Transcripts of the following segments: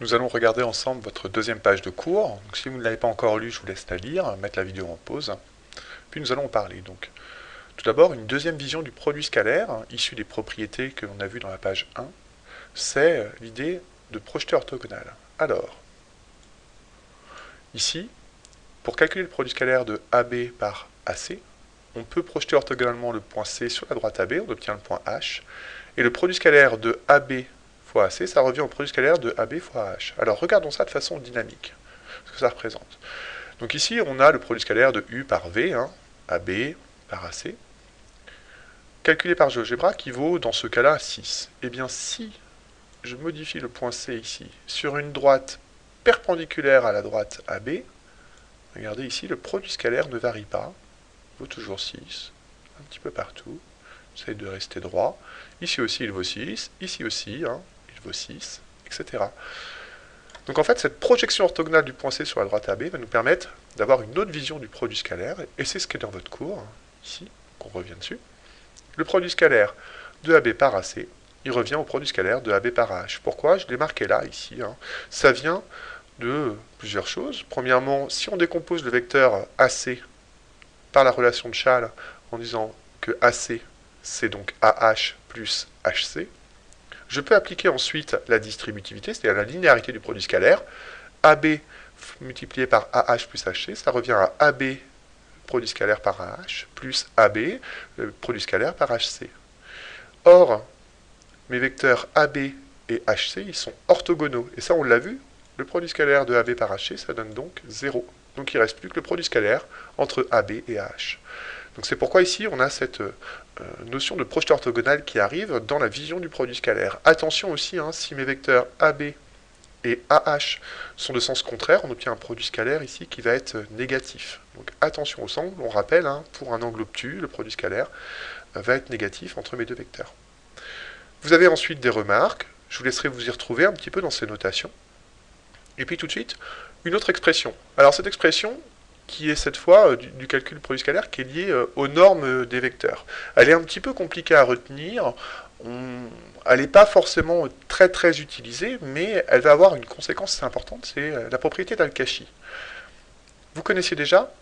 Nous allons regarder ensemble votre deuxième page de cours. Donc, si vous ne l'avez pas encore lu, je vous laisse la lire, mettre la vidéo en pause. Puis nous allons en parler. Donc, tout d'abord, une deuxième vision du produit scalaire, issu des propriétés que l'on a vues dans la page 1, c'est l'idée de projeter orthogonal. Alors, ici, pour calculer le produit scalaire de AB par AC, on peut projeter orthogonalement le point C sur la droite AB, on obtient le point H, et le produit scalaire de AB fois AC, ça revient au produit scalaire de AB fois H. Alors regardons ça de façon dynamique, ce que ça représente. Donc ici, on a le produit scalaire de U par V, AB par AC, calculé par GeoGebra, qui vaut dans ce cas-là 6. Eh bien, si je modifie le point C ici sur une droite perpendiculaire à la droite AB, regardez ici, le produit scalaire ne varie pas, vaut toujours 6, un petit peu partout. J'essaie de rester droit. Ici aussi, il vaut 6, ici aussi, il vaut 6, etc. Donc en fait, cette projection orthogonale du point C sur la droite AB va nous permettre d'avoir une autre vision du produit scalaire, et c'est ce qui est dans votre cours, ici, qu'on revient dessus. Le produit scalaire de AB par AC, il revient au produit scalaire de AB par H. Pourquoi? Je l'ai marqué là, ici. Ça vient de plusieurs choses. Premièrement, si on décompose le vecteur AC par la relation de Chasles en disant que AC, c'est donc AH plus HC, je peux appliquer ensuite la distributivité, c'est-à-dire la linéarité du produit scalaire. AB multiplié par AH plus HC, ça revient à AB produit scalaire par AH plus AB, le produit scalaire par HC. Or, mes vecteurs AB et HC, ils sont orthogonaux. Et ça, on l'a vu, le produit scalaire de AB par HC, ça donne donc 0. Donc il ne reste plus que le produit scalaire entre AB et AH. Donc c'est pourquoi ici, on a cette notion de projeté orthogonal qui arrive dans la vision du produit scalaire. Attention aussi, si mes vecteurs AB et AH sont de sens contraire, on obtient un produit scalaire ici qui va être négatif. Donc attention aux angles, on rappelle, pour un angle obtus, le produit scalaire va être négatif entre mes deux vecteurs. Vous avez ensuite des remarques, je vous laisserai vous y retrouver un petit peu dans ces notations. Et puis tout de suite, une autre expression. Alors cette expression, qui est cette fois du calcul produit scalaire, qui est liée aux normes des vecteurs. Elle est un petit peu compliquée à retenir, elle n'est pas forcément très très utilisée, mais elle va avoir une conséquence assez importante, c'est la propriété d'Al-Kashi. Vous connaissiez déjà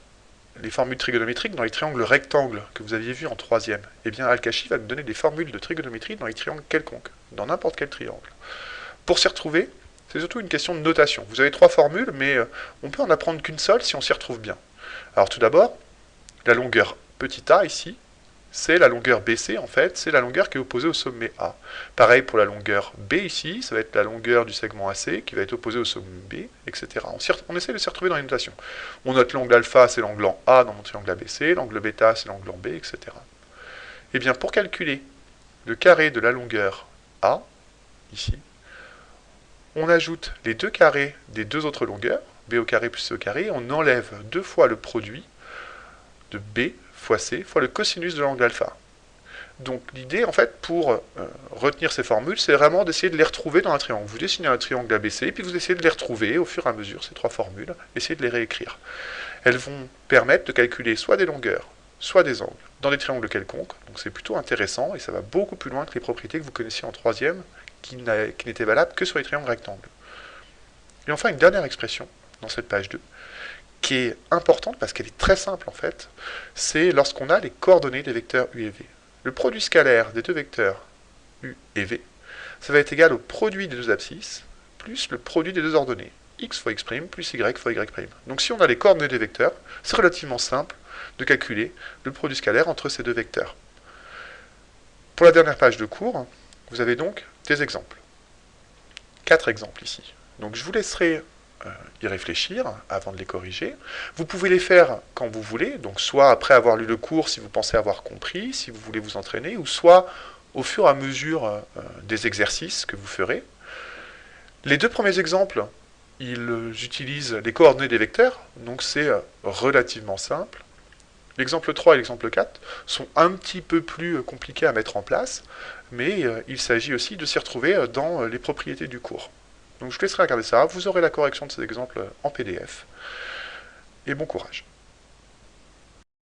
les formules trigonométriques dans les triangles rectangles que vous aviez vus en troisième. Eh bien, Al-Kashi va nous donner des formules de trigonométrie dans les triangles quelconques, dans n'importe quel triangle. Pour s'y retrouver, c'est surtout une question de notation. Vous avez trois formules, mais on peut en apprendre qu'une seule si on s'y retrouve bien. Alors tout d'abord, la longueur petit a ici, c'est la longueur BC en fait, c'est la longueur qui est opposée au sommet A. Pareil pour la longueur B ici, ça va être la longueur du segment AC qui va être opposée au sommet B, etc. On essaie de s'y retrouver dans les notations. On note l'angle alpha, c'est l'angle en A dans mon triangle ABC, l'angle bêta, c'est l'angle en B, etc. Et bien pour calculer le carré de la longueur A, ici, on ajoute les deux carrés des deux autres longueurs, b au carré plus c au carré, et on enlève deux fois le produit de b fois c fois le cosinus de l'angle alpha. Donc l'idée, en fait, pour retenir ces formules, c'est vraiment d'essayer de les retrouver dans un triangle. Vous dessinez un triangle ABC, et puis vous essayez de les retrouver au fur et à mesure, ces trois formules, essayez de les réécrire. Elles vont permettre de calculer soit des longueurs, soit des angles, dans des triangles quelconques, donc c'est plutôt intéressant, et ça va beaucoup plus loin que les propriétés que vous connaissiez en troisième, qui n'était valable que sur les triangles rectangles. Et enfin, une dernière expression dans cette page 2, qui est importante parce qu'elle est très simple en fait, c'est lorsqu'on a les coordonnées des vecteurs U et V. Le produit scalaire des deux vecteurs U et V, ça va être égal au produit des deux abscisses plus le produit des deux ordonnées, x fois x' plus y fois y'. Donc si on a les coordonnées des vecteurs, c'est relativement simple de calculer le produit scalaire entre ces deux vecteurs. Pour la dernière page de cours, vous avez donc des exemples. 4 exemples ici. Donc je vous laisserai y réfléchir avant de les corriger. Vous pouvez les faire quand vous voulez, donc soit après avoir lu le cours si vous pensez avoir compris, si vous voulez vous entraîner, ou soit au fur et à mesure des exercices que vous ferez. Les deux premiers exemples, ils utilisent les coordonnées des vecteurs, donc c'est relativement simple. L'exemple 3 et l'exemple 4 sont un petit peu plus compliqués à mettre en place, mais il s'agit aussi de s'y retrouver dans les propriétés du cours. Donc je vous laisserai regarder ça, vous aurez la correction de ces exemples en PDF, et bon courage.